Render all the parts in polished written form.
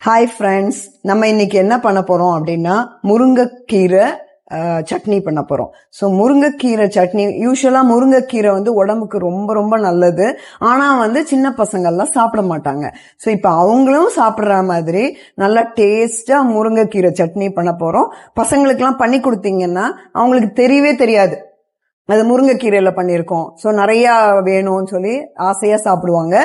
Hi friends, நம்ம இன்னைக்கு என்ன பண்ண போறோம் அப்படின்னா முருங்கைக்கீரை சட்னி பண்ண போறோம். ஸோ முருங்கைக்கீரை சட்னி, யூஸ்வலா முருங்கைக்கீரை வந்து உடம்புக்கு ரொம்ப ரொம்ப நல்லது. ஆனா வந்து சின்ன பசங்கள்லாம் சாப்பிட மாட்டாங்க. ஸோ இப்போ அவங்களும் சாப்பிட்ற மாதிரி நல்லா டேஸ்டா முருங்கைக்கீரை சட்னி பண்ண போறோம். பசங்களுக்கெல்லாம் பண்ணி கொடுத்தீங்கன்னா அவங்களுக்கு தெரியவே தெரியாது அது முருங்கைக்கீரையில பண்ணியிருக்கோம். ஸோ நிறைய வேணும்னு சொல்லி ஆசையா சாப்பிடுவாங்க.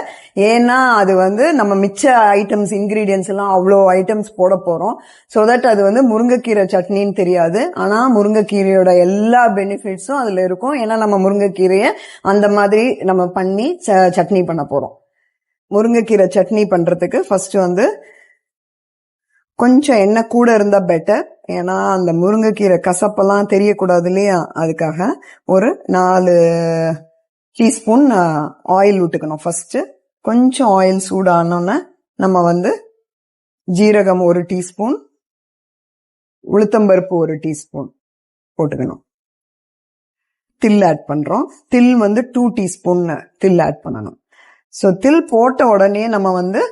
ஏன்னா அது வந்து நம்ம மிச்ச ஐட்டம்ஸ் இன்கிரீடியன்ஸ் எல்லாம் அவ்வளோ ஐட்டம்ஸ் போட போறோம். ஸோ தட் அது வந்து முருங்கைக்கீரை சட்னின்னு தெரியாது. ஆனா முருங்கைக்கீரையோட எல்லா பெனிஃபிட்ஸும் அதுல இருக்கும். ஏன்னா நம்ம முருங்கைக்கீரையை அந்த மாதிரி நம்ம பண்ணி சட்னி பண்ண போறோம். முருங்கைக்கீரை சட்னி பண்றதுக்கு ஃபர்ஸ்ட் வந்து கொஞ்சம் எண்ணெய் கூட இருந்தா பெட்டர். ஏன்னா அந்த முருங்கைக்கீரை கசப்பெல்லாம் தெரியக்கூடாது இல்லையா, அதுக்காக ஒரு 4 டீஸ்பூன் ஆயில் விட்டுக்கணும். ஃபர்ஸ்ட் கொஞ்சம் ஆயில் சூடானோன்னு நம்ம வந்து ஜீரகம் 1 டீஸ்பூன், உளுத்தம்பருப்பு 1 டீஸ்பூன் போட்டுக்கணும். தில் ஆட் பண்றோம். தில் வந்து 2 டீஸ்பூன் தில் ஆட் பண்ணணும். ஸோ தில் போட்ட உடனே நம்ம வந்து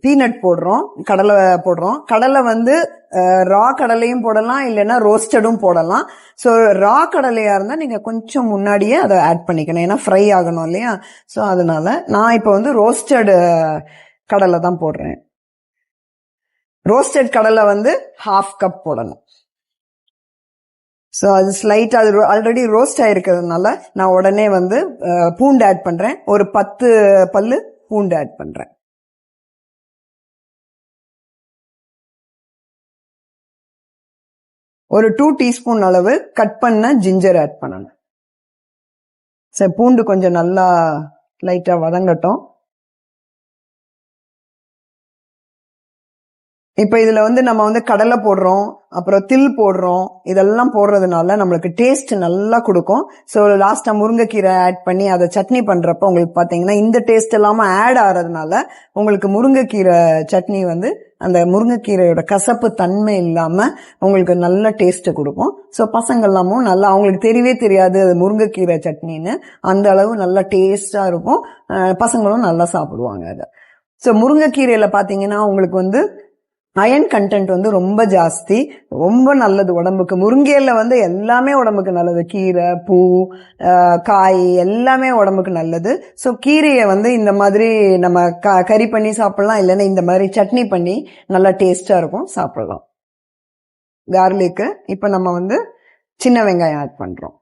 பீனட் போடுறோம், கடலை போடுறோம். கடலை வந்து ரா கடலையும் போடலாம், இல்லைன்னா ரோஸ்டடும் போடலாம். ஸோ ரா கடலையா இருந்தா நீங்க கொஞ்சம் முன்னாடியே அதை ஆட் பண்ணிக்கணும், ஏன்னா ஃப்ரை ஆகணும் இல்லையா. ஸோ அதனால நான் இப்போ வந்து ரோஸ்டட் கடலை தான் போடுறேன். ரோஸ்டட் கடலை வந்து 1/2 கப் போடணும். ஸோ அது ஸ்லைட்டா அது ஆல்ரெடி ரோஸ்ட் ஆயிருக்கிறதுனால நான் உடனே வந்து பூண்டு ஆட் பண்றேன். ஒரு 10 பல்லு பூண்டு ஆட் பண்றேன். ஒரு 2 டீஸ்பூன் அளவு கட் பண்ண ஜிஞ்சர் ஆட் பண்ணணும். சரி, பூண்டு கொஞ்சம் நல்லா லைட்டா வதங்கட்டும். இப்ப இதுல வந்து நம்ம வந்து கடலை போடுறோம், அப்புறம் தில் போடுறோம். இதெல்லாம் போடுறதுனால நம்மளுக்கு டேஸ்ட் நல்லா கொடுக்கும். ஸோ லாஸ்டா முருங்கைக்கீரை ஆட் பண்ணி அதை சட்னி பண்றப்ப உங்களுக்கு பாத்தீங்கன்னா இந்த டேஸ்ட் எல்லாம ஆட் ஆறதுனால உங்களுக்கு முருங்கைக்கீரை சட்னி வந்து அந்த முருங்கைக்கீரையோட கசப்பு தன்மை இல்லாம உங்களுக்கு நல்ல டேஸ்ட் கொடுக்கும். ஸோ பசங்க எல்லாமும் நல்லா, அவங்களுக்கு தெரியவே தெரியாது அது முருங்கைக்கீரை சட்னின்னு. அந்த அளவு நல்லா டேஸ்டா இருக்கும். பசங்களும் நல்லா சாப்பிடுவாங்க அதை. ஸோ முருங்கைக்கீரையில பாத்தீங்கன்னா உங்களுக்கு வந்து அயன் கண்டென்ட் வந்து ரொம்ப ஜாஸ்தி, ரொம்ப நல்லது உடம்புக்கு. முருங்கையில வந்து எல்லாமே உடம்புக்கு நல்லது. கீரை, பூ, காய் எல்லாமே உடம்புக்கு நல்லது. ஸோ கீரையை வந்து இந்த மாதிரி நம்ம கறி பண்ணி சாப்பிடலாம், இல்லைன்னா இந்த மாதிரி சட்னி பண்ணி நல்லா டேஸ்டா இருக்கும், சாப்பிடலாம். கார்லிக்கு இப்போ நம்ம வந்து சின்ன வெங்காயம் ஆட் பண்றோம்.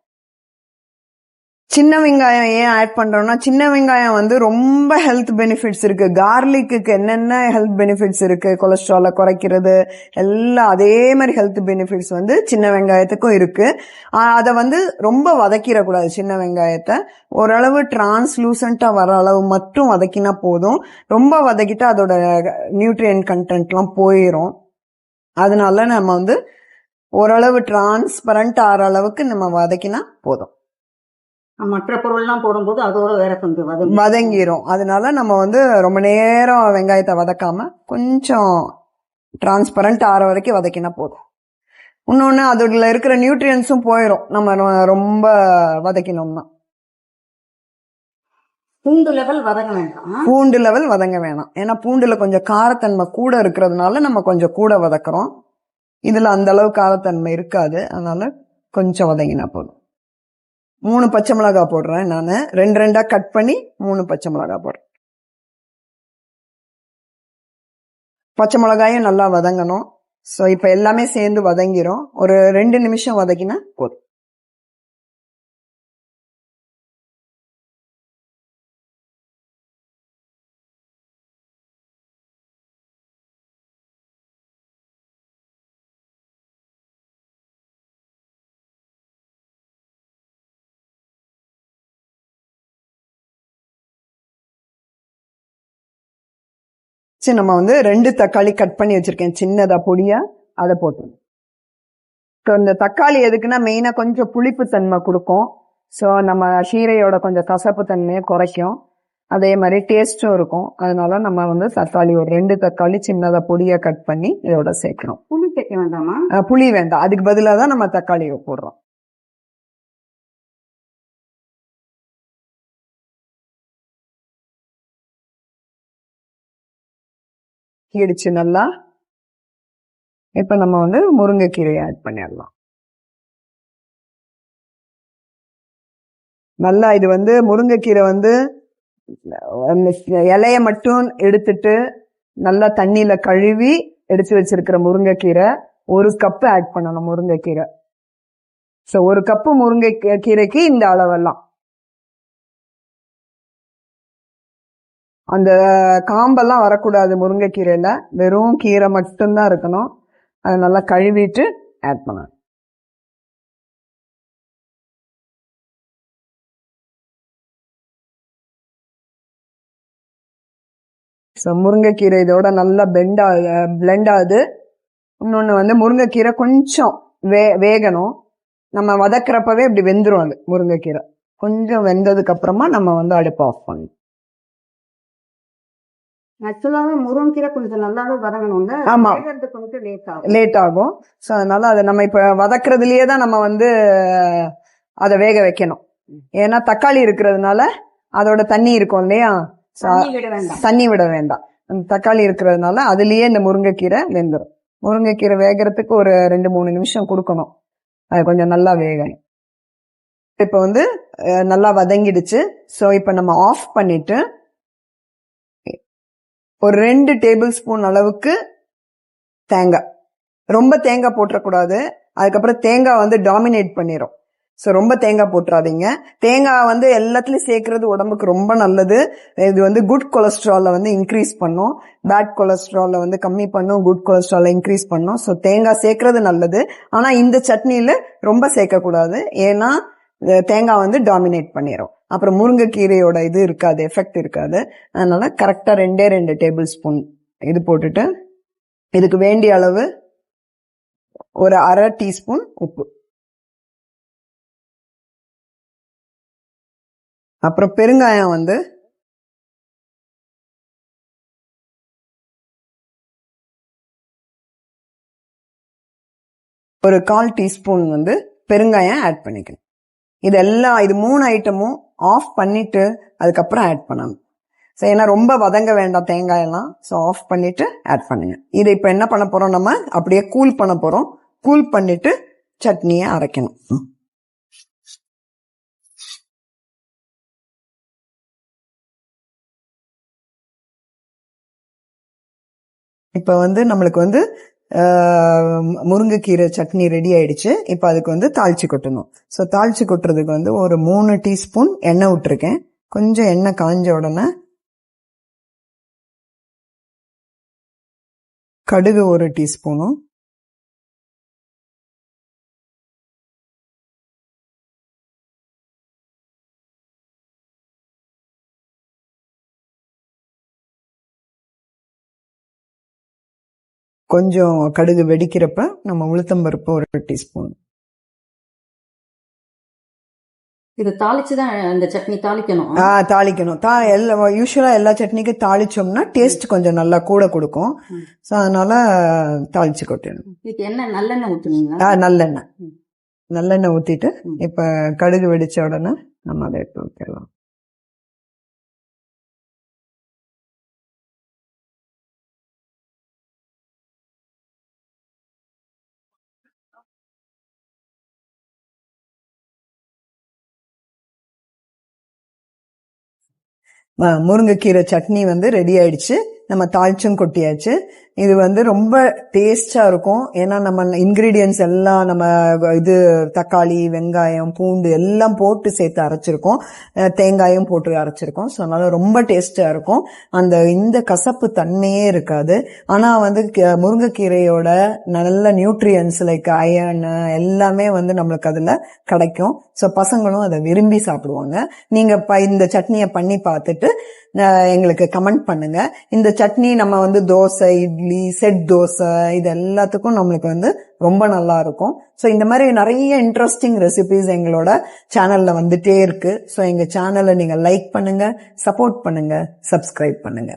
சின்ன வெங்காயம் ஏன் ஆட் பண்றோம்னா, சின்ன வெங்காயம் வந்து ரொம்ப ஹெல்த் பெனிஃபிட்ஸ் இருக்கு. கார்லிக்கு என்னென்ன ஹெல்த் பெனிஃபிட்ஸ் இருக்கு, கொலஸ்ட்ராலை குறைக்கிறது எல்லாம் அதே மாதிரி ஹெல்த் பெனிஃபிட்ஸ் வந்து சின்ன வெங்காயத்துக்கும் இருக்கு. அதை வந்து ரொம்ப வதக்கிடக்கூடாது. சின்ன வெங்காயத்தை ஓரளவு டிரான்ஸ்லூசண்டா வர அளவு மட்டும் வதக்கினா போதும். ரொம்ப வதக்கிட்டா அதோட நியூட்ரியன்ட் கண்டென்ட்லாம் போயிடும். அதனால நம்ம வந்து ஓரளவு டிரான்ஸ்பரண்ட் ஆகிற அளவுக்கு நம்ம வதக்கினா போதும். மற்ற பொருள்லாம் போடும்போது அதோட வேற கொஞ்சம் வதங்கிரும். அதனால நம்ம வந்து ரொம்ப நேரம் வெங்காயத்தை வதக்காம கொஞ்சம் டிரான்ஸ்பரண்ட் ஆற வரைக்கும் வதக்கினா போதும். இன்னொன்னு அதுல இருக்கிற நியூட்ரியன்ஸும் போயிடும் நம்ம ரொம்ப வதக்கினோம்னா. பூண்டு லெவல் வதங்க வேண்டாம். பூண்டு லெவல் வதங்க வேணாம். ஏன்னா பூண்டுல கொஞ்சம் காரத்தன்மை கூட இருக்கிறதுனால நம்ம கொஞ்சம் கூட வதக்குறோம். இதுல அந்த அளவு காரத்தன்மை இருக்காது, அதனால கொஞ்சம் வதங்கினா போதும். 3 பச்சை மிளகாய் போடுறேன் நான். 2 கட் பண்ணி 3 பச்சை மிளகாய் போடுறேன். பச்சை மிளகாயும் நல்லா வதங்கணும். ஸோ இப்போ எல்லாமே சேர்ந்து வதங்கிரும். ஒரு 2 நிமிஷம் வதக்கினா போதும். சரி, நம்ம வந்து 2 தக்காளி கட் பண்ணி வச்சிருக்கேன் சின்னதா பொடியா, அதை போட்டுருவோம். இந்த தக்காளி எதுக்குன்னா மெயினா கொஞ்சம் புளிப்பு தன்மை கொடுக்கும். ஸோ நம்ம கீரையோட கொஞ்சம் கசப்பு தன்மையை குறைக்கும். அதே மாதிரி டேஸ்டும் இருக்கும். அதனால நம்ம வந்து தக்காளி ஒரு 2 தக்காளி சின்னதா பொடியா கட் பண்ணி இதோட சேர்க்கிறோம். புளி சேர்க்க வேண்டாமா? புளி வேண்டாம், அதுக்கு பதிலாக தான் நம்ம தக்காளியை போடுறோம். வதங்கிடுச்சு நல்லா. இப்ப நம்ம வந்து முருங்கைக்கீரையை ஆட் பண்ணிடலாம். நல்லா இது வந்து முருங்கைக்கீரை வந்து இலைய மட்டும் எடுத்துட்டு நல்லா தண்ணியில கழுவி எடுத்து வச்சிருக்கிற முருங்கைக்கீரை 1 கப்பு ஆட் பண்ணணும். முருங்கைக்கீரை சோ 1 கப்பு முருங்கைக்கீரைக்கு இந்த அளவெல்லாம். அந்த காம்பெல்லாம் வரக்கூடாது முருங்கைக்கீரையில, வெறும் கீரை மட்டும்தான் இருக்கணும். அதை நல்லா கழுவிட்டு ஆட் பண்ணணும். ஸோ முருங்கைக்கீரை இதோட நல்லா பிளெண்ட் ஆகுது. இன்னொன்று வந்து முருங்கைக்கீரை கொஞ்சம் வேகணும். நம்ம வதக்குறப்பவே இப்படி வெந்துடும். அது முருங்கைக்கீரை கொஞ்சம் வெந்ததுக்கு அப்புறமா நம்ம வந்து அடுப்பு ஆஃப் பண்ணணும். ஆக்சுவலாவே முருங்கைக்கீரை கொஞ்சம் நல்லாவே வதங்கணும்ல. ஆமா, கொஞ்சம் லேட் ஆகும். ஸோ அதனால அதை நம்ம இப்ப வதக்குறதுலயே தான் நம்ம வந்து அதை வேக வைக்கணும். ஏன்னா தக்காளி இருக்கிறதுனால அதோட தண்ணி இருக்கும் இல்லையா, தண்ணி விட வேண்டாம். தக்காளி இருக்கிறதுனால அதுலயே இந்த முருங்கைக்கீரை வெந்துடும். முருங்கைக்கீரை வேகிறதுக்கு ஒரு 2-3 நிமிஷம் கொடுக்கணும். அது கொஞ்சம் நல்லா வேகணும். இப்ப வந்து நல்லா வதங்கிடுச்சு. ஸோ இப்ப நம்ம ஆஃப் பண்ணிட்டு ஒரு 2 டேபிள் ஸ்பூன் அளவுக்கு தேங்காய், ரொம்ப தேங்காய் போட்டக்கூடாது. அதுக்கப்புறம் தேங்காய் வந்து டாமினேட் பண்ணிடும். ஸோ ரொம்ப தேங்காய் போட்டுறாதீங்க. தேங்காய் வந்து எல்லாத்துலயும் சேர்க்கறது உடம்புக்கு ரொம்ப நல்லது. இது வந்து குட் கொலஸ்ட்ரால வந்து இன்க்ரீஸ் பண்ணும், பேட் கொலஸ்ட்ரால வந்து கம்மி பண்ணும், குட் கொலஸ்ட்ரால இன்க்ரீஸ் பண்ணும். ஸோ தேங்காய் சேர்க்கறது நல்லது. ஆனா இந்த சட்னியில ரொம்ப சேர்க்கக்கூடாது. ஏன்னா தேங்காய் வந்து டாமினேட் பண்ணிடும். அப்புறம் முருங்கைக்கீரையோட இது இருக்காது, எஃபெக்ட் இருக்காது. அதனால கரெக்டா 2 டேபிள் ஸ்பூன் இது போட்டுட்டு இதுக்கு வேண்டிய அளவு ஒரு 1/2 டீஸ்பூன் உப்பு, அப்புறம் பெருங்காயம் வந்து ஒரு 1/4 டீஸ்பூன் வந்து பெருங்காயம் ஆட் பண்ணிக்கணும். இது 3 ஐட்டமும் ஆஃப் பண்ணிட்டு அதுக்கப்புறம் ஆட் பண்ணணும். ஸோ ஏன்னா ரொம்ப வதங்க வேண்டாம் தேங்காயெல்லாம். ஸோ ஆஃப் பண்ணிட்டு ஆட் பண்ணுங்க. இதை இப்போ என்ன பண்ண போறோம், நம்ம அப்படியே கூல் பண்ண போறோம். கூல் பண்ணிட்டு சட்னியை அரைக்கணும். இப்போ வந்து நம்மளுக்கு வந்து முருங்கைக்கீரை சட்னி ரெடி ஆயிடுச்சு. இப்போ அதுக்கு வந்து தாளிச்சு கொட்டணும். ஸோ தாளிச்சு கொட்டுறதுக்கு வந்து ஒரு 3 டீஸ்பூன் எண்ணெய் விட்டுருக்கேன். கொஞ்சம் எண்ணெய் காஞ்ச உடனே கடுகு 1 டீஸ்பூனும், கொஞ்சம் கடுகு வெடிக்கிறப்ப நம்ம உளுத்தம்பருப்பு 1 டீஸ்பூன். இது தாளிச்சுதான் அந்த சட்னி தாளிக்கணும். தாளிக்கணும். யூஸ்வலா எல்லா சட்னிக்கும் தாளிச்சோம்னா டேஸ்ட் கொஞ்சம் நல்லா கூட கொடுக்கும். ஸோ அதனால தாளிச்சு கொட்டணும். இதுக்கு என்ன நல்லெண்ணெய் ஊத்துனீங்க? நல்லெண்ணெய் ஊத்திட்டு இப்ப கடுகு வெடிச்ச உடனே நம்ம அதை எடுத்து ஊத்திடலாம். முருங்கைக்கீரை சட்னி வந்து ரெடி ஆயிடுச்சு. நம்ம தாளிச்சும் கொட்டியாச்சு. இது வந்து ரொம்ப டேஸ்டா இருக்கும். ஏன்னா நம்ம இன்கிரீடியன்ஸ் எல்லாம் நம்ம இது தக்காளி, வெங்காயம், பூண்டு எல்லாம் போட்டு சேர்த்து அரைச்சிருக்கோம். தேங்காயும் போட்டு அரைச்சிருக்கோம். ஸோ அதனால ரொம்ப டேஸ்டா இருக்கும். இந்த கசப்பு தன்மையே இருக்காது. ஆனா வந்து முருங்கைக்கீரையோட நல்ல நியூட்ரியன்ஸ் லைக் அயர்ன் எல்லாமே வந்து நம்மளுக்கு அதுல கிடைக்கும். ஸோ பசங்களும் அதை விரும்பி சாப்பிடுவாங்க. நீங்க இந்த சட்னியை பண்ணி பார்த்துட்டு எங்களுக்கு கமெண்ட் பண்ணுங்க. இந்த சட்னி நம்ம வந்து தோசை, இட்லி, செட் தோசை இது எல்லாத்துக்கும் நம்மளுக்கு வந்து ரொம்ப நல்லா இருக்கும். ஸோ இந்த மாதிரி நிறைய இன்ட்ரெஸ்டிங் ரெசிபிஸ் எங்களோட சேனல்ல வந்துட்டே இருக்கு. ஸோ எங்க சேனலை நீங்க லைக் பண்ணுங்க, சப்போர்ட் பண்ணுங்க, சப்ஸ்கிரைப் பண்ணுங்க.